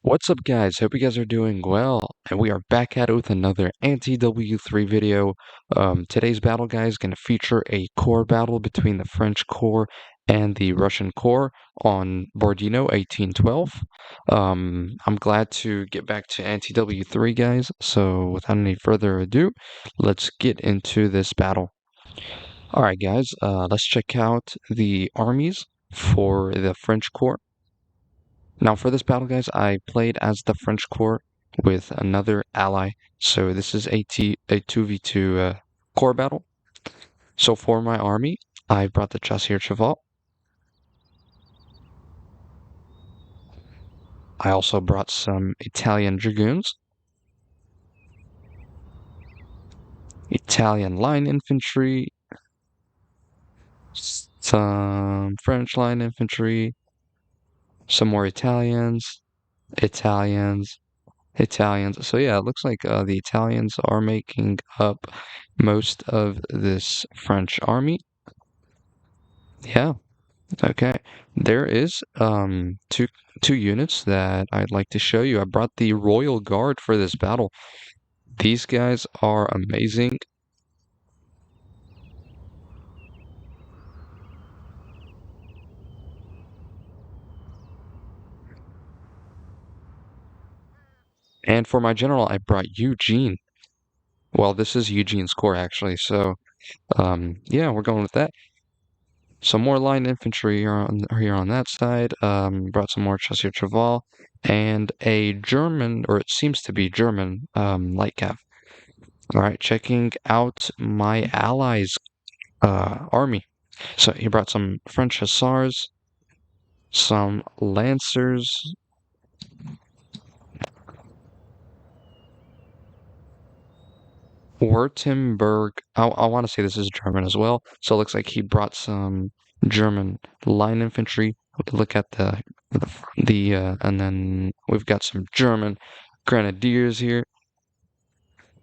What's up, guys? Hope you guys are doing well, and we are back at it with another anti-W3 video. Today's battle, guys, is going to feature a core battle between the French Corps and the Russian Corps on Borodnio 1812. I'm glad to get back to anti-W3, guys, so without any further ado, let's get into this battle. Alright, guys, let's check out the armies for the French Corps. Now for this battle, guys, I played as the French Corps with another ally. So this is a 2v2 core battle. So for my army, I brought the Chasseur Cheval. I also brought some Italian Dragoons, Italian Line Infantry, some French Line Infantry, some more Italians, Italians, Italians. So yeah, it looks like the Italians are making up most of this French army. Yeah, okay. There is two units that I'd like to show you. I brought the Royal Guard for this battle. These guys are amazing. And for my general, I brought Eugene. Well, this is Eugene's corps actually, so yeah, we're going with that. Some more line infantry here on that side. Brought some more Chasseur Cheval and a German, or it seems to be German, light cav. All right, checking out my allies' army. So he brought some French hussars, some lancers, Württemberg. I want to say this is German as well. So it looks like he brought some German line infantry. We can look at and then we've got some German grenadiers here,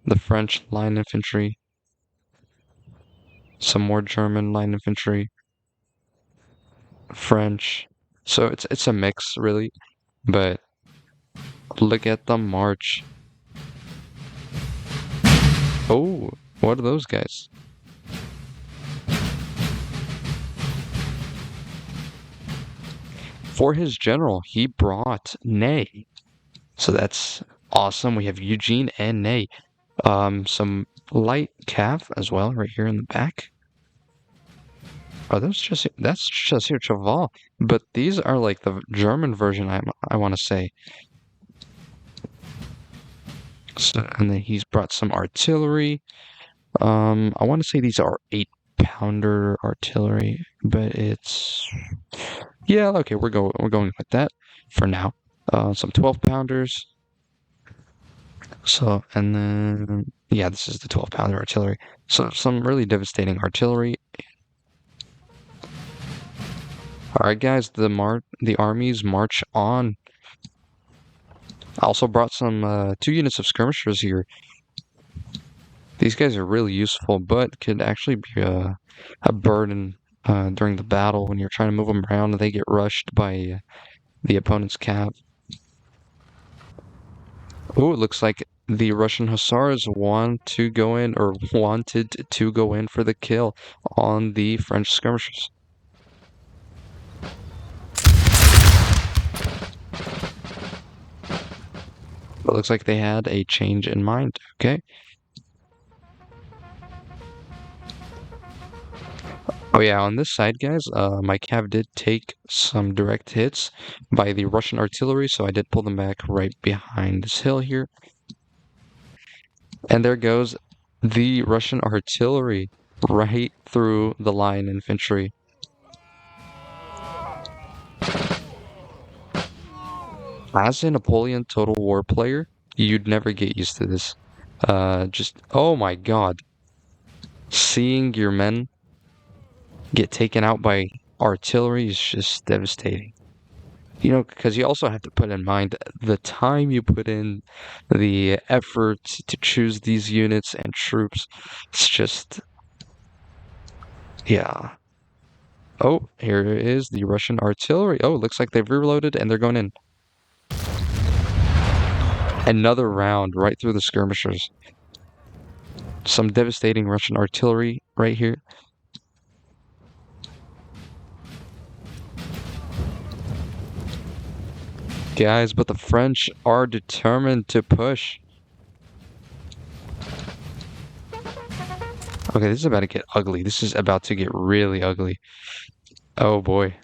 the French line infantry, some more German line infantry, French. So it's a mix really, but look at the march. Oh, what are those guys? For his general, he brought Ney. So that's awesome. We have Eugene and Ney. Some light cav as well, right here in the back. Oh, that's Chasseur Cheval. But these are like the German version, I want to say. So, and then he's brought some artillery. I want to say these are 8-pounder artillery, but it's yeah, okay, we're going with that for now. Some 12-pounders. So, and then yeah, this is the 12-pounder artillery. So some really devastating artillery. All right, guys, the armies march on. I also brought some 2 units of skirmishers here. These guys are really useful, but could actually be a burden during the battle when you're trying to move them around and they get rushed by the opponent's cav. Oh, it looks like the Russian hussars want to go in, or wanted to go in for the kill on the French skirmishers. It looks like they had a change in mind. Okay. Oh yeah, on this side, guys, my cav did take some direct hits by the Russian artillery, so I did pull them back right behind this hill here. And there goes the Russian artillery right through the line infantry. As a Napoleon Total War player, you'd never get used to this. Oh my god. Seeing your men get taken out by artillery is just devastating. You know, because you also have to put in mind the time you put in, the effort to choose these units and troops. It's just, yeah. Oh, here is the Russian artillery. Oh, looks like they've reloaded and they're going in. Another round right through the skirmishers. Some devastating Russian artillery right here. Guys, but the French are determined to push. Okay, this is about to get ugly. This is about to get really ugly. Oh boy.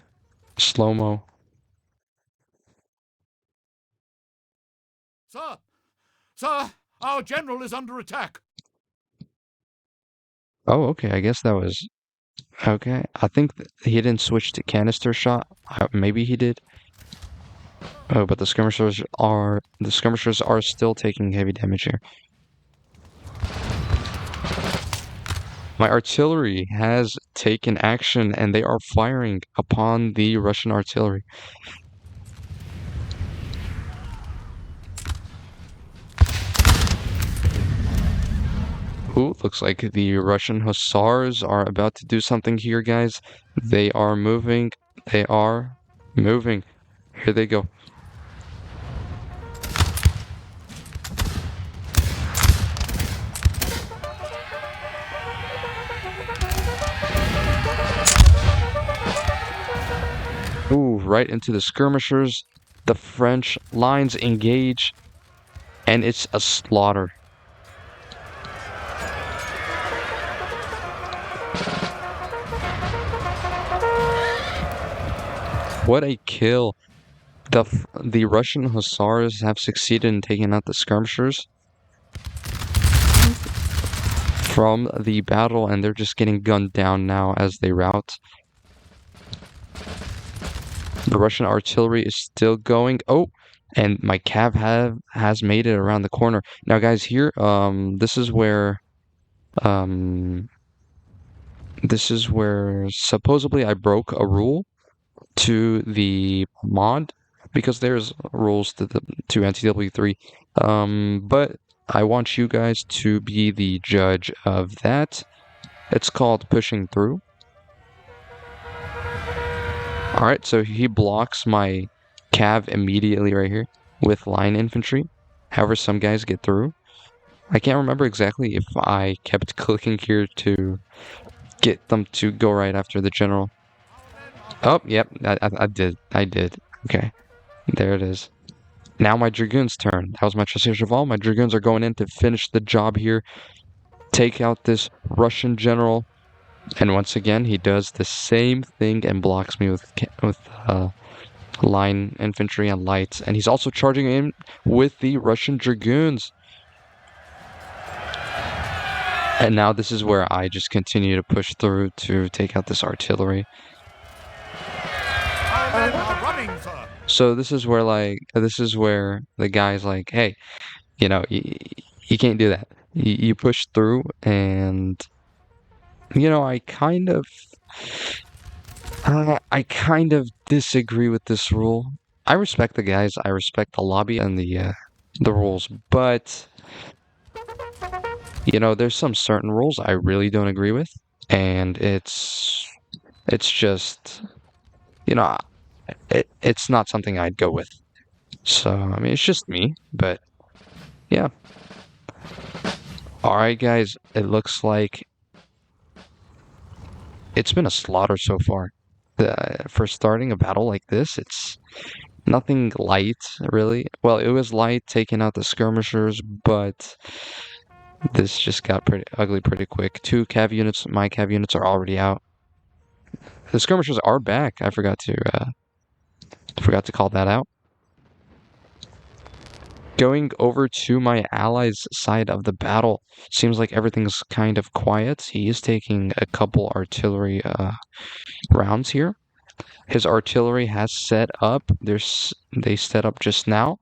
Slow-mo. Sir! Sir! Our general is under attack! Oh, okay. I guess that was... Okay. I think he didn't switch to canister shot. Maybe he did. Oh, but the skirmishers are still taking heavy damage here. My artillery has taken action and they are firing upon the Russian artillery. Ooh, looks like the Russian hussars are about to do something here, guys. They are moving. They are moving. Here they go. Ooh, right into the skirmishers. The French lines engage, and it's a slaughter. What a kill. The Russian hussars have succeeded in taking out the skirmishers from the battle, and they're just getting gunned down now as they rout. The Russian artillery is still going. Oh, and my cav has made it around the corner. Now, guys, here, this is where supposedly I broke a rule to the mod because there's rules to anti-W3. But I want you guys to be the judge of that. It's called pushing through. Alright, so he blocks my cav immediately right here with line infantry. However, some guys get through. I can't remember exactly if I kept clicking here to get them to go right after the general. Oh, yep, I did. I did. Okay, there it is. Now my Dragoons' turn. That was my Chasseur Cheval. My Dragoons are going in to finish the job here. Take out this Russian general. And once again, he does the same thing and blocks me with line infantry and lights. And he's also charging in with the Russian Dragoons. And now this is where I just continue to push through to take out this artillery. So this is where the guy's like, hey, you know, you can't do that. You push through, and you know, I kind of disagree with this rule. I respect the guys, I respect the lobby and the rules, but you know, there's some certain rules I really don't agree with, and it's just, you know, it's not something I'd go with. So, I mean, it's just me, but yeah. Alright, guys, it looks like it's been a slaughter so far. For starting a battle like this, it's nothing light, really. Well, it was light taking out the skirmishers, but this just got pretty ugly pretty quick. My cav units are already out. The skirmishers are back. I forgot to call that out. Going over to my allies' side of the battle, seems like everything's kind of quiet. He is taking a couple artillery rounds here. His artillery has set up. They set up just now.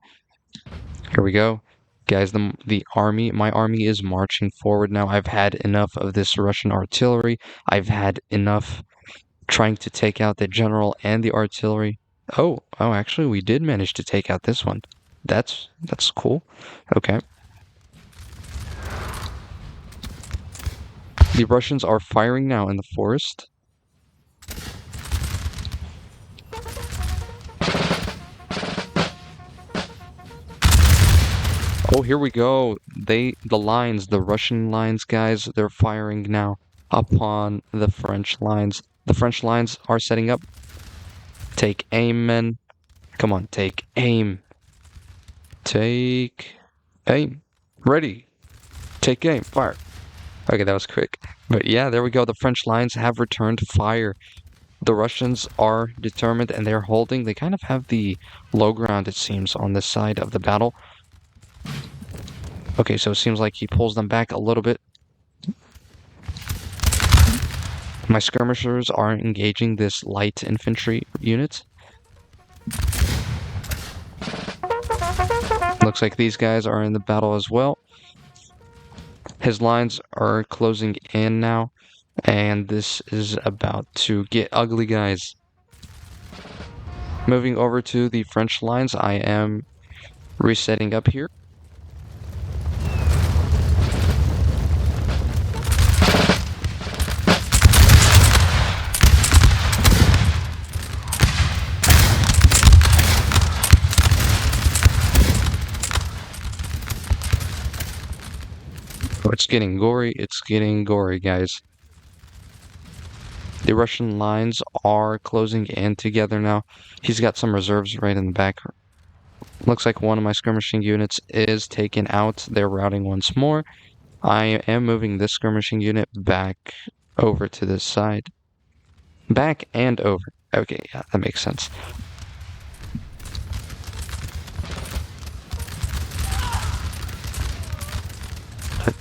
Here we go. Guys, my army is marching forward now. I've had enough of this Russian artillery. I've had enough trying to take out the general and the artillery. Oh, actually, we did manage to take out this one. That's cool. Okay. The Russians are firing now in the forest. Oh, here we go. The Russian lines, guys, they're firing now upon the French lines. The French lines are setting up. Take aim, men. Come on, take aim. Take aim. Ready. Take aim. Fire. Okay, that was quick. But yeah, there we go. The French lines have returned fire. The Russians are determined and they're holding. They kind of have the low ground, it seems, on this side of the battle. Okay, so it seems like he pulls them back a little bit. My skirmishers are engaging this light infantry unit. Looks like these guys are in the battle as well. His lines are closing in now, and this is about to get ugly, guys. Moving over to the French lines, I am resetting up here. Oh, it's getting gory, guys. The Russian lines are closing in together now. He's got some reserves right in the back. Looks like one of my skirmishing units is taken out. They're routing once more. I am moving this skirmishing unit back over to this side. Back and over. Okay, yeah, that makes sense.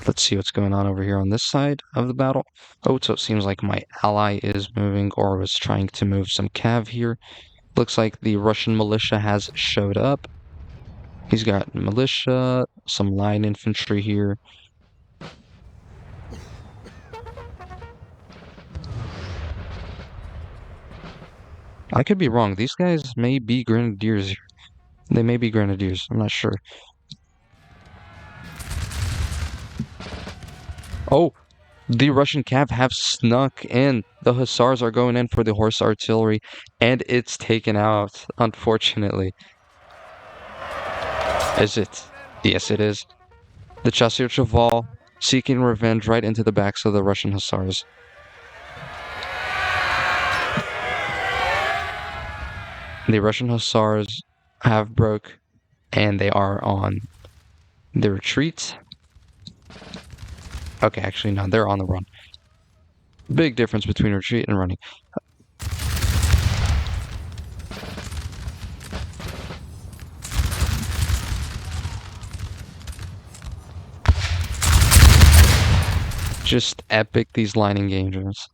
Let's see what's going on over here on this side of the battle. Oh, so it seems like my ally is moving or was trying to move some cav here. Looks like the Russian militia has showed up. He's got militia, some line infantry here. I could be wrong. These guys may be grenadiers here. They may be grenadiers. I'm not sure. Oh, the Russian cav have snuck in. The hussars are going in for the horse artillery, and it's taken out, unfortunately. Is it? Yes, it is. The Chasseur Cheval seeking revenge right into the backs of the Russian hussars. The Russian hussars have broke, and they are on the retreat. Okay, actually, no, they're on the run. Big difference between retreat and running. Just epic, these line engagements.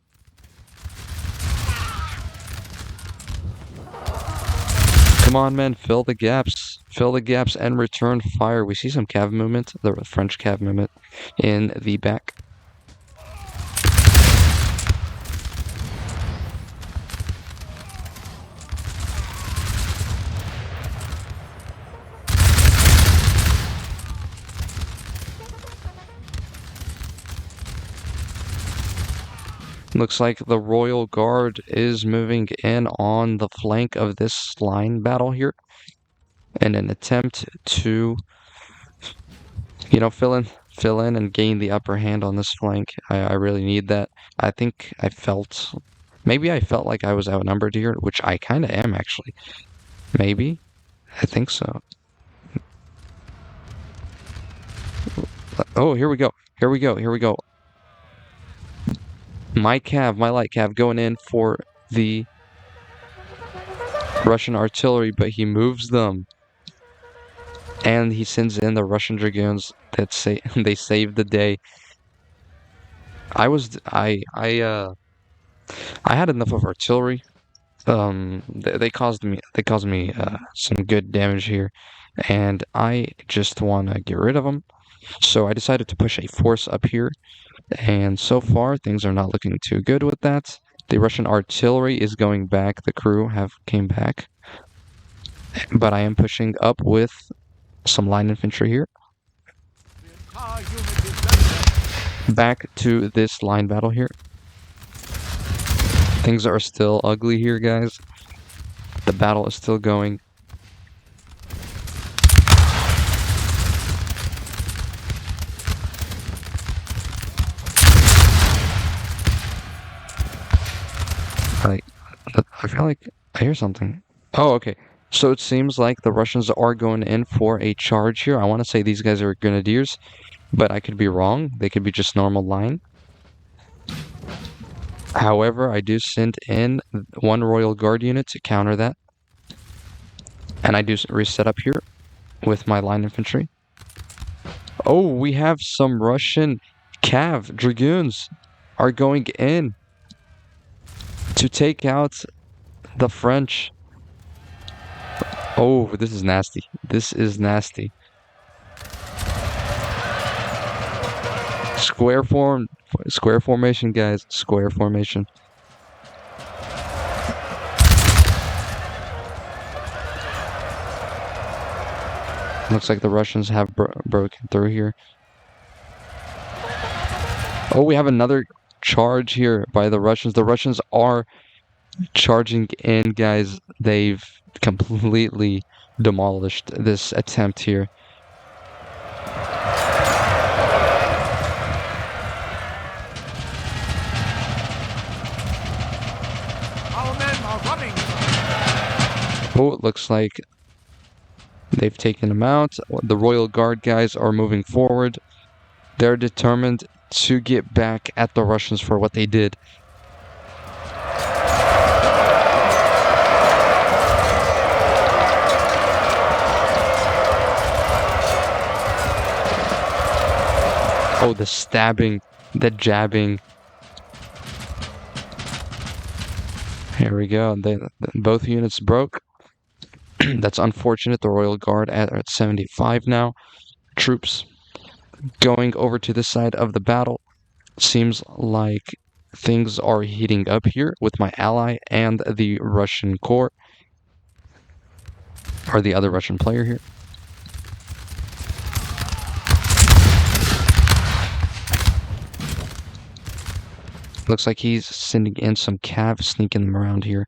Come on, men, fill the gaps. Fill the gaps and return fire. We see some cav movement, the French cav movement, in the back. Looks like the Royal Guard is moving in on the flank of this line battle here in an attempt to, fill in and gain the upper hand on this flank. I really need that. I think maybe I felt like I was outnumbered here, which I kind of am actually. Maybe. I think so. Oh, here we go. Here we go. Here we go. My light cav going in for the Russian artillery, but he moves them. And he sends in the Russian dragoons that they saved the day. I had enough of artillery. They caused me some good damage here, and I just want to get rid of them. So I decided to push a force up here, and so far things are not looking too good with that. The Russian artillery is going back. The crew came back, but I am pushing up with some line infantry here. Back to this line battle here. Things are still ugly here, guys. The battle is still going. Like, I feel like I hear something. Oh, okay. So it seems like the Russians are going in for a charge here. I want to say these guys are grenadiers, but I could be wrong. They could be just normal line. However, I do send in one Royal Guard unit to counter that. And I do reset up here with my line infantry. Oh, we have some Russian Cav Dragoons are going in to take out the French. Oh, this is nasty. This is nasty. Square formation, guys. Square formation. Looks like the Russians have broken through here. Oh, we have another charge here by the Russians. The Russians are charging in, guys. They've completely demolished this attempt here. Our men are running. Oh, it looks like they've taken them out. The Royal Guard guys are moving forward. They're determined to get back at the Russians for what they did. Oh, the stabbing, the jabbing. Here we go. Both units broke. That's unfortunate. The Royal Guard at 75 now. Troops going over to this side of the battle. Seems like things are heating up here with my ally and the Russian corps. Or the other Russian player here. Looks like he's sending in some cav, sneaking them around here.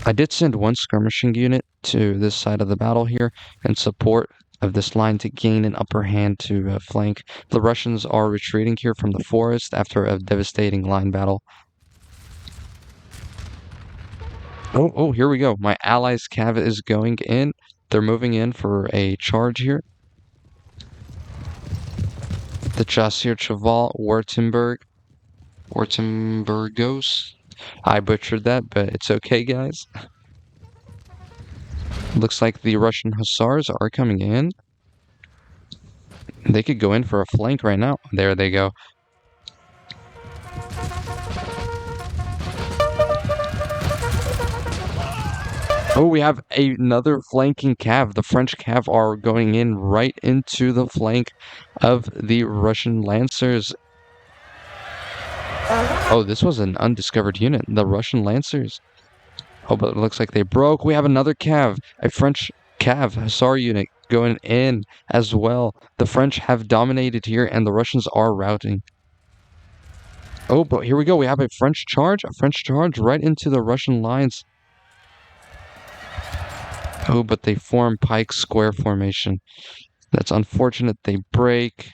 I did send one skirmishing unit to this side of the battle here in support of this line to gain an upper hand to flank. The Russians are retreating here from the forest after a devastating line battle. Oh, here we go. My allies' cav is going in. They're moving in for a charge here. The Chasseur Cheval Wartenbergos. I butchered that, but it's okay, guys. Looks like the Russian Hussars are coming in. They could go in for a flank right now. There they go. Oh, we have another flanking cav. The French cav are going in right into the flank of the Russian Lancers. Oh, this was an undiscovered unit. The Russian Lancers. Oh, but it looks like they broke. We have another cav. A French cav Hussar unit going in as well. The French have dominated here, and the Russians are routing. Oh, but here we go. We have a French charge right into the Russian lines. Oh, but they form pike square formation. That's unfortunate. They break.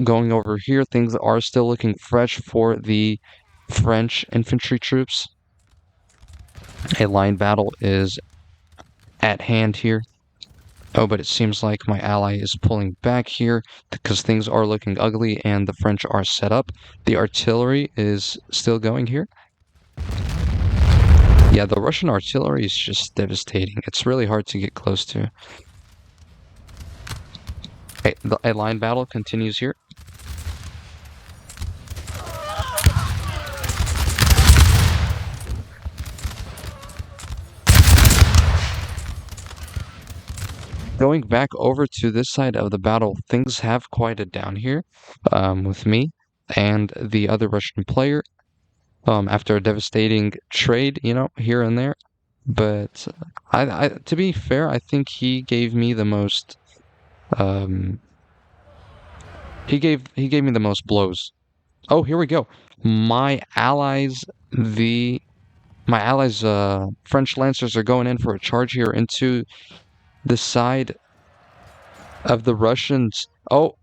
Going over here, things are still looking fresh for the French infantry troops. A line battle is at hand here. Oh, but it seems like my ally is pulling back here because things are looking ugly and the French are set up. The artillery is still going here. Yeah, the Russian artillery is just devastating. It's really hard to get close to. A line battle continues here. Going back over to this side of the battle, things have quieted down here with me and the other Russian player after a devastating trade, here and there. But to be fair, I think he gave me the most. He gave me the most blows. Oh, here we go. My allies, French Lancers are going in for a charge here into the side of the Russians. Oh,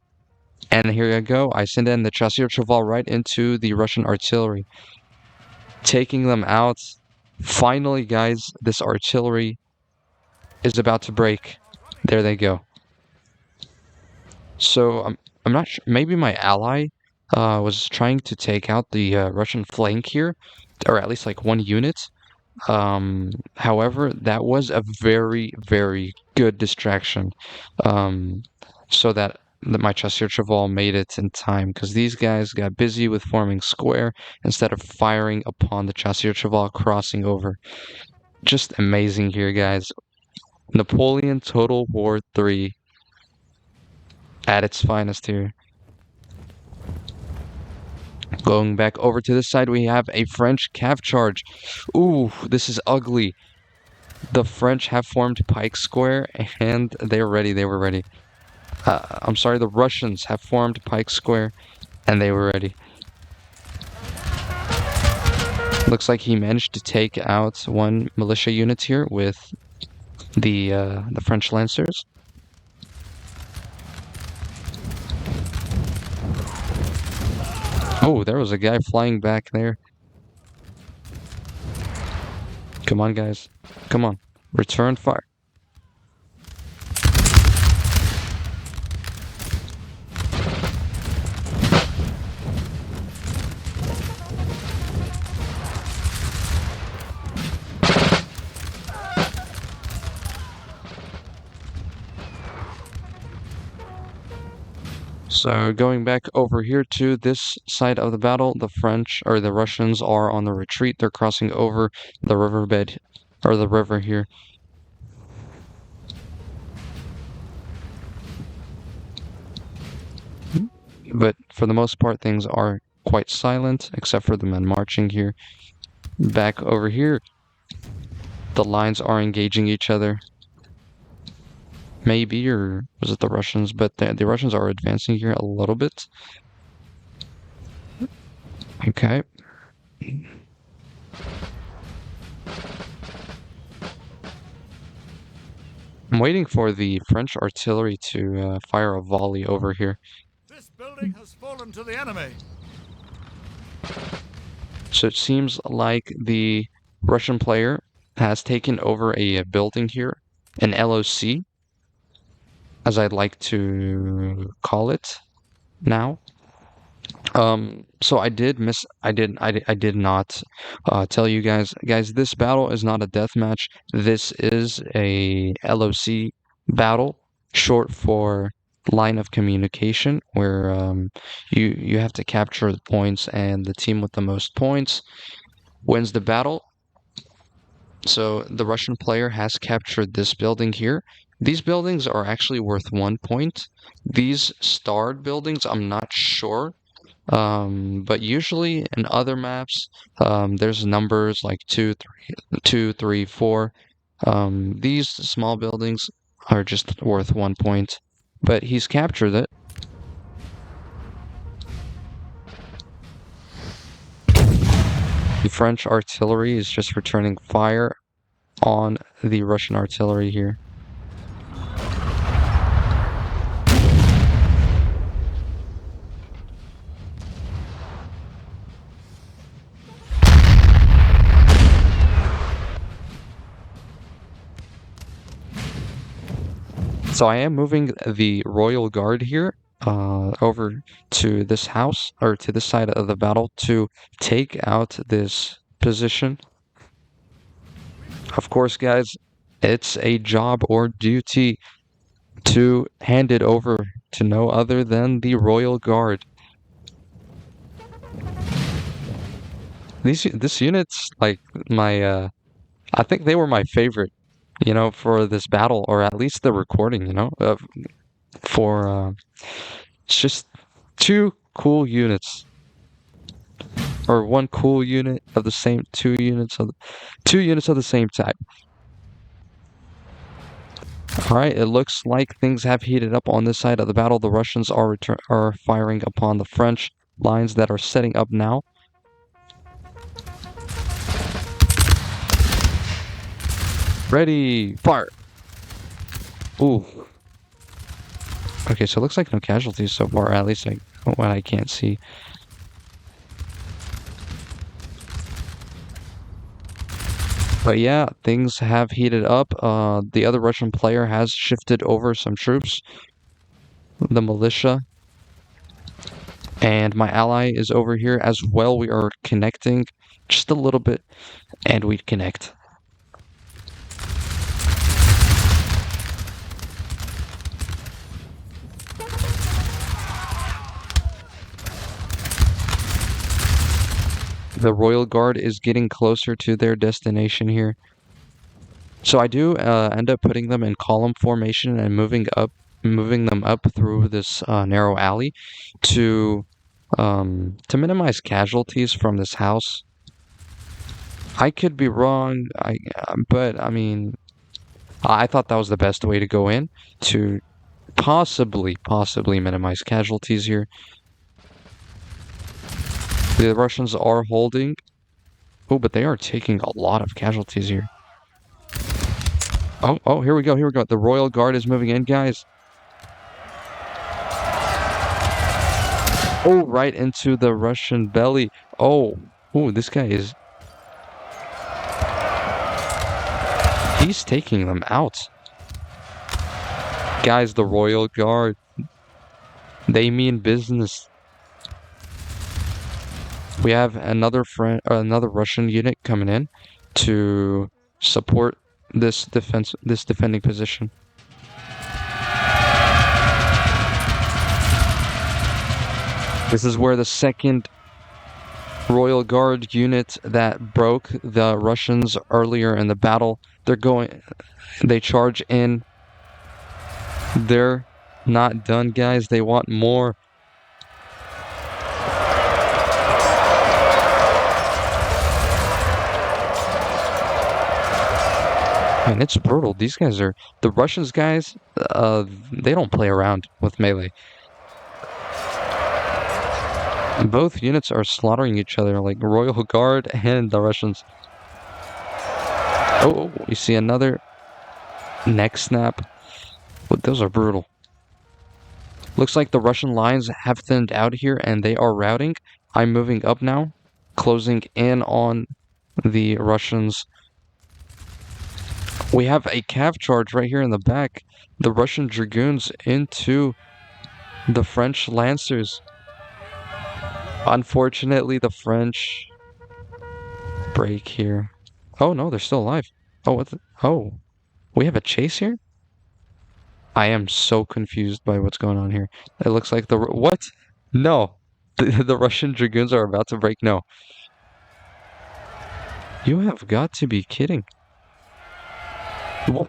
And here I go. I send in the Chasseur Cheval right into the Russian artillery, taking them out. Finally, guys, this artillery is about to break. There they go. So I'm not sure. Maybe my ally was trying to take out the Russian flank here, or at least like one unit. However, that was a very, very good distraction. Um, so that my Chasseur Cheval made it in time because these guys got busy with forming square instead of firing upon the Chasseur Cheval crossing over. Just amazing here, guys. Napoleon Total War 3 at its finest here. Going back over to this side, we have a French cav charge. Ooh, this is ugly. The French have formed Pike Square, and they're ready. They were ready. I'm sorry, the Russians have formed Pike Square, and they were ready. Looks like he managed to take out one militia unit here with the French Lancers. Oh, there was a guy flying back there. Come on, guys. Come on. Return fire. So going back over here to this side of the battle, the French or the Russians are on the retreat. They're crossing over the riverbed or the river here. But for the most part, things are quite silent, except for the men marching here. Back over here, the lines are engaging each other. Maybe, or was it the Russians? But the Russians are advancing here a little bit. Okay. I'm waiting for the French artillery to fire a volley over here. This building has fallen to the enemy. So it seems like the Russian player has taken over a building here, an LOC, as I'd like to call it now. So I did not tell you guys, this battle is not a death match. This is a LOC battle, short for line of communication, where you have to capture the points, and the team with the most points wins the battle. So the Russian player has captured this building here. These buildings are actually worth 1 point. These starred buildings, I'm not sure. But usually in other maps, there's numbers like 2, 3, 4. These small buildings are just worth 1 point. But he's captured it. The French artillery is just returning fire on the Russian artillery here. So I am moving the Royal Guard here over to this house, or to this side of the battle, to take out this position. Of course, guys, it's a job or duty to hand it over to no other than the Royal Guard. This unit's like my I think they were my favorite, for this battle, or at least the recording, for it's just two cool units, or one cool unit of the same two units of the same type. All right, it looks like things have heated up on this side of the battle. The Russians are firing upon the French lines that are setting up now. Ready, fire! Ooh. Okay, so it looks like no casualties so far, at least what I can't see. But yeah, things have heated up. The other Russian player has shifted over some troops, the militia, and my ally is over here as well. We are connecting just a little bit, and we connect. The Royal Guard is getting closer to their destination here. So I do end up putting them in column formation and moving them up through this narrow alley to minimize casualties from this house. I could be wrong, but I mean, I thought that was the best way to go in to possibly minimize casualties here. The Russians are holding. Oh, but they are taking a lot of casualties here. Oh, here we go, here we go. The Royal Guard is moving in, guys. Oh, right into the Russian belly. Oh, this guy is... He's taking them out. Guys, the Royal Guard. They mean business. We have another Russian unit coming in to support this defending position. This is where the second Royal Guard unit that broke the Russians earlier in the battle, they charge in. They're not done, guys. They want more. Man, it's brutal. These guys are... The Russians, guys, they don't play around with melee. Both units are slaughtering each other, like Royal Guard and the Russians. Oh, we see another neck snap. But those are brutal. Looks like the Russian lines have thinned out here and they are routing. I'm moving up now, closing in on the Russians. We have a cav charge right here in the back. The Russian Dragoons into the French Lancers. Unfortunately, the French break here. Oh no, they're still alive. Oh, we have a chase here? I am so confused by what's going on here. It looks like what? No. The Russian Dragoons are about to break. No. You have got to be kidding.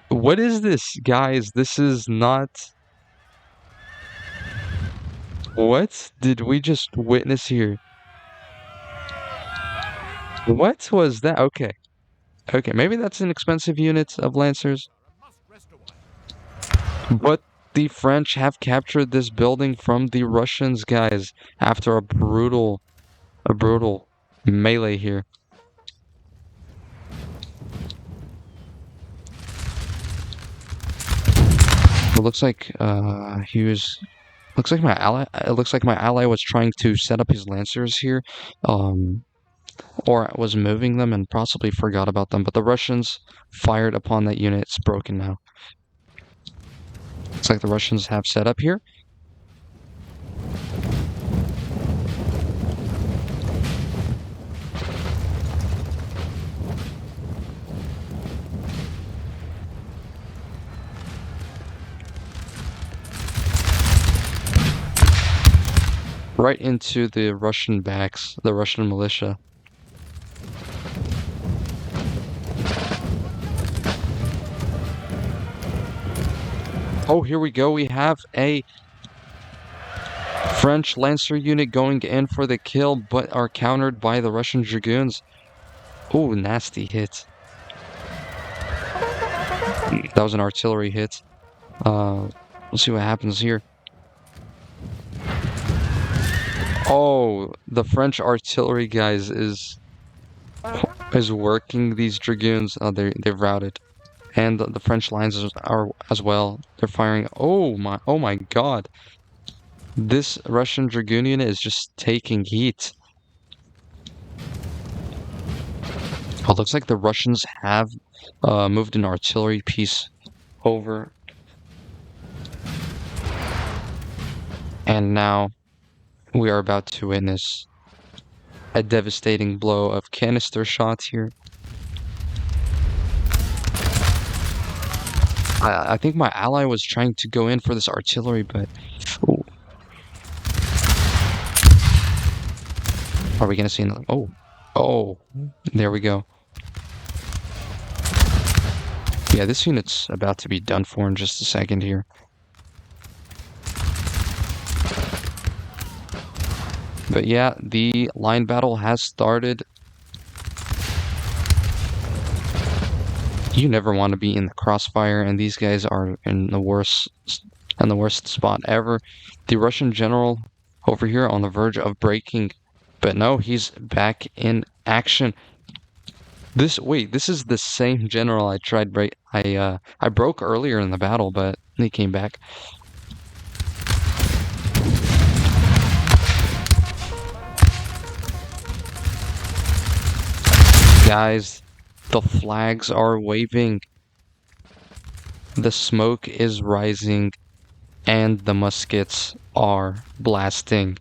What is this, guys? This is not... What did we just witness here? What was that? Okay. Okay, maybe that's an expensive unit of Lancers. But the French have captured this building from the Russians, guys, after a brutal melee here. It looks like looks like my ally. It looks like my ally was trying to set up his Lancers here, or was moving them and possibly forgot about them. But the Russians fired upon that unit. It's broken now. Looks like the Russians have set up here. Right into the Russian backs, the Russian militia. Oh, here we go. We have a French Lancer unit going in for the kill, but are countered by the Russian Dragoons. Oh, nasty hit. That was an artillery hit. We'll see what happens here. Oh, the French artillery, guys, is working these Dragoons. Oh, they've routed. and the French lines are as well. They're firing. Oh my God! This Russian Dragoon unit is just taking heat. Oh, looks like the Russians have moved an artillery piece over, and now we are about to witness a devastating blow of canister shots here. I think my ally was trying to go in for this artillery, but... Ooh. Are we gonna see another? Oh, there we go. Yeah, this unit's about to be done for in just a second here. But yeah, the line battle has started. You never want to be in the crossfire, and these guys are in the worst spot ever. The Russian general over here on the verge of breaking, but no, he's back in action. This is the same general I tried break. I broke earlier in the battle, but he came back. Guys, the flags are waving. The smoke is rising, and the muskets are blasting.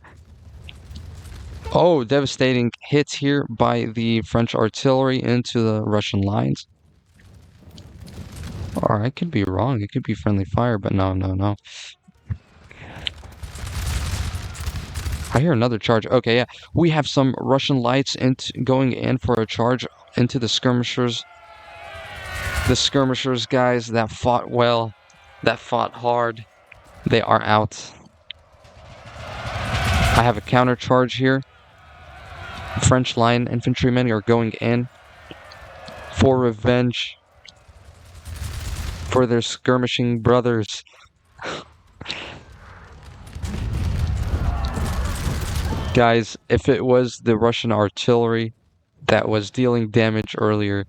Oh, devastating hits here by the French artillery into the Russian lines. Or I could be wrong. It could be friendly fire, but no. I hear another charge. Okay, yeah. We have some Russian lights going in for a charge into the skirmishers. The skirmishers, guys, that fought well, that fought hard, they are out. I have a counter charge here. French line infantrymen are going in for revenge for their skirmishing brothers. Guys, if it was the Russian artillery that was dealing damage earlier,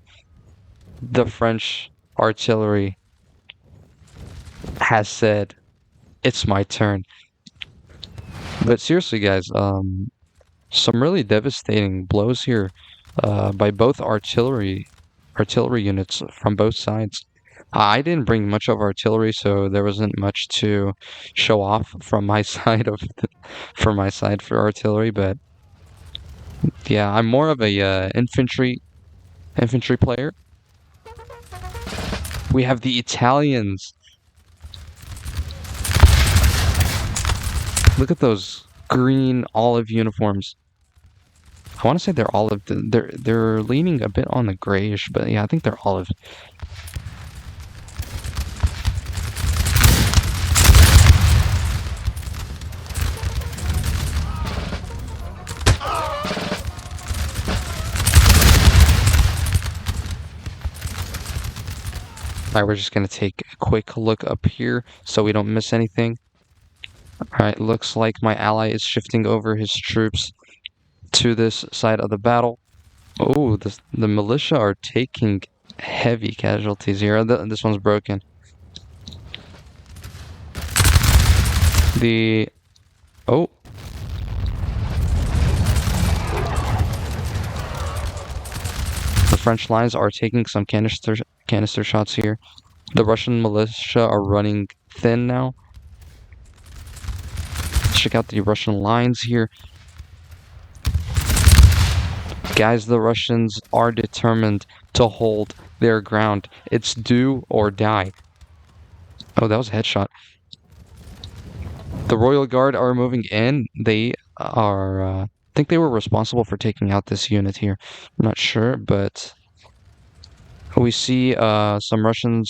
the French artillery has said, it's my turn. But seriously, guys, some really devastating blows here by both artillery units from both sides. I didn't bring much of artillery, so there wasn't much to show off from my side for artillery. But yeah, I'm more of a infantry player. We have the Italians. Look at those green olive uniforms. I want to say they're olive. They're leaning a bit on the grayish, but yeah, I think they're olive. Alright, we're just gonna take a quick look up here so we don't miss anything. Alright, looks like my ally is shifting over his troops to this side of the battle. Oh, the militia are taking heavy casualties here. This one's broken. Oh. The French lines are taking some canister shots here. The Russian militia are running thin now. Check out the Russian lines here. Guys, the Russians are determined to hold their ground. It's do or die. Oh, that was a headshot. The Royal Guard are moving in. They are, I think they were responsible for taking out this unit here. I'm not sure, but we see some Russian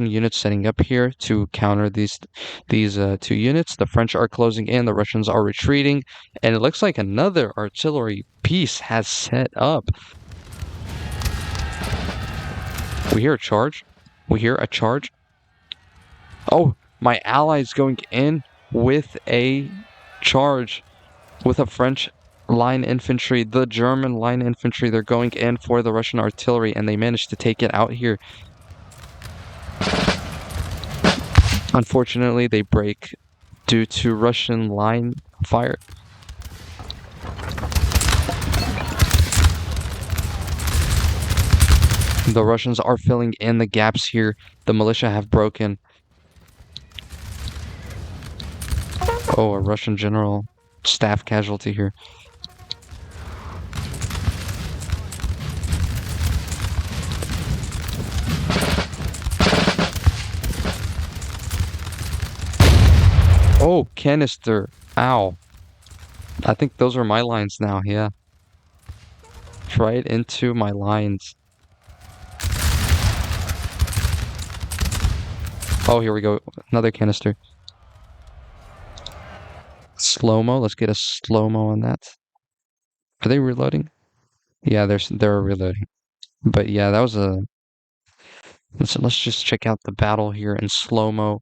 units setting up here to counter these two units. The French are closing in. The Russians are retreating, and it looks like another artillery piece has set up. We hear a charge. Oh, my allies going in with a charge with a French line infantry, the German line infantry. They're going in for the Russian artillery, and they managed to take it out here. Unfortunately, they break due to Russian line fire. The Russians are filling in the gaps here. The militia have broken. Oh, a Russian general staff casualty here. Oh, canister. Ow. I think those are my lines now, yeah. Right into my lines. Oh, here we go. Another canister. Slow-mo. Let's get a slow-mo on that. Are they reloading? Yeah, they're reloading. But yeah, that was a... Let's just check out the battle here in slow-mo.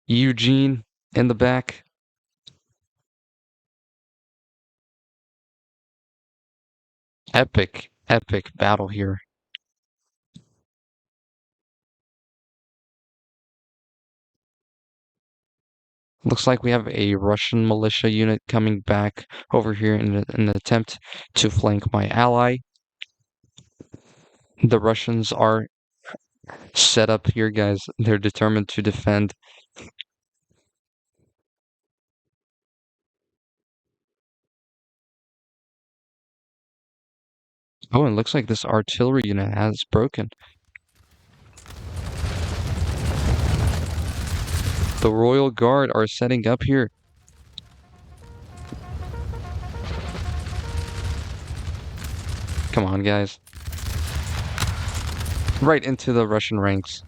Eugene in the back. Epic, epic battle here. Looks like we have a Russian militia unit coming back over here in an attempt to flank my ally. The Russians are set up here, guys. They're determined to defend. Oh, and looks like this artillery unit has broken. The Royal Guard are setting up here. Come on, guys. Right into the Russian ranks.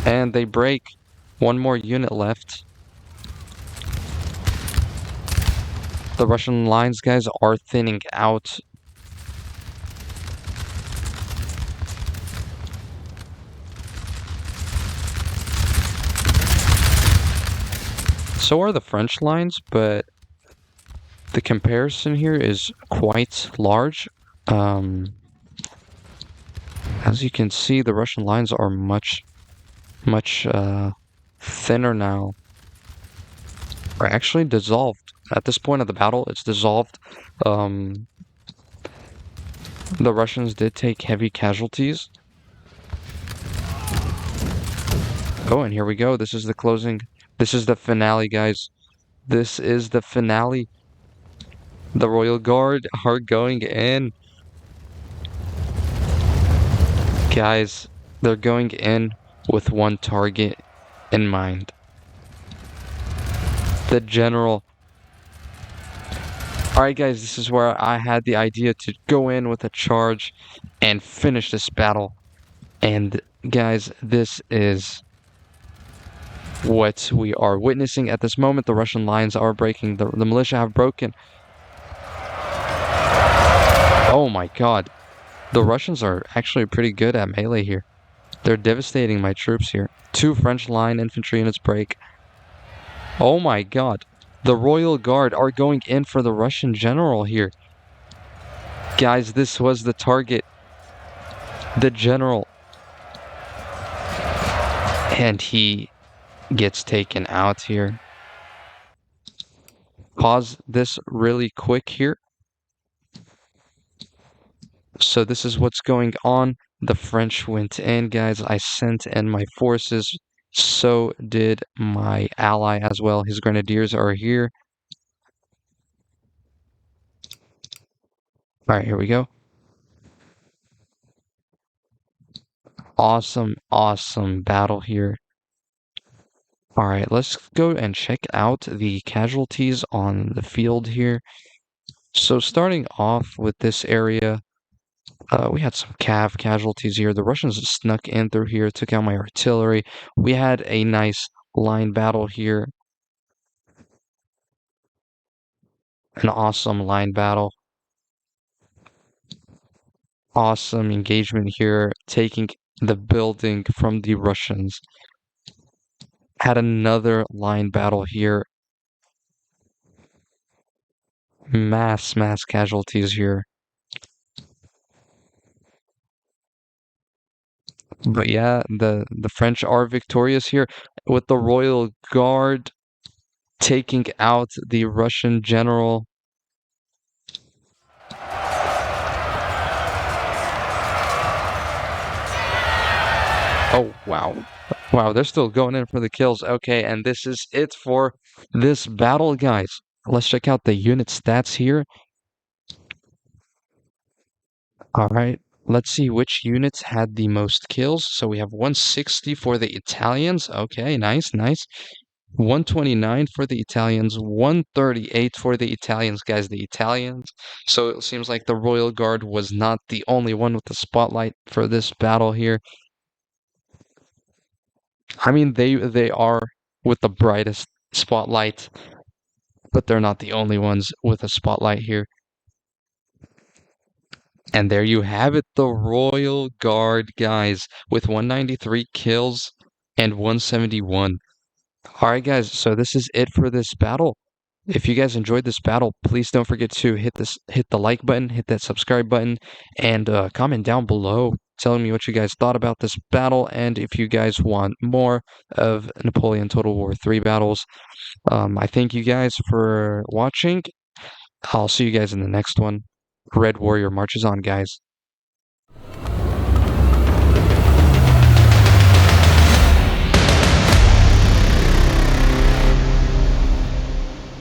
And they break. One more unit left. The Russian lines, guys, are thinning out. So are the French lines, but the comparison here is quite large. As you can see, the Russian lines are much thinner now. Are actually dissolved. At this point of the battle, it's dissolved. Um, the Russians did take heavy casualties. Oh, and here we go. This is the closing. This is the finale, guys. This is the finale. The Royal Guard are going in. Guys, they're going in with one target in mind. The general. Alright guys, this is where I had the idea to go in with a charge and finish this battle. And guys, this is what we are witnessing at this moment. The Russian lines are breaking. The militia have broken. Oh my god. The Russians are actually pretty good at melee here. They're devastating my troops here. 2 French line infantry units break. Oh my god. The Royal Guard are going in for the Russian general here. Guys, this was the target. The general. And he gets taken out here. Pause this really quick here. So this is what's going on. The French went in, guys. I sent in my forces. So did my ally as well. His grenadiers are here. All right, here we go. Awesome, awesome battle here. All right, let's go and check out the casualties on the field here. So starting off with this area, we had some cav casualties here. The Russians snuck in through here, took out my artillery. We had a nice line battle here. An awesome line battle. Awesome engagement here, taking the building from the Russians. Had another line battle here. Mass casualties here. But yeah, the French are victorious here with the Royal Guard taking out the Russian general. Oh, wow. Wow, they're still going in for the kills. Okay, and this is it for this battle, guys. Let's check out the unit stats here. All right, let's see which units had the most kills. So we have 160 for the Italians. Okay, nice. 129 for the Italians, 138 for the Italians, guys. The Italians. So it seems like the Royal Guard was not the only one with the spotlight for this battle here. I mean, they are with the brightest spotlight, but they're not the only ones with a spotlight here. And there you have it, the Royal Guard, guys, with 193 kills and 171. Alright, guys, so this is it for this battle. If you guys enjoyed this battle, please don't forget to hit the like button, hit that subscribe button, and comment down below telling me what you guys thought about this battle, and if you guys want more of Napoleon Total War 3 battles. I thank you guys for watching. I'll see you guys in the next one. Red Warrior marches on, guys.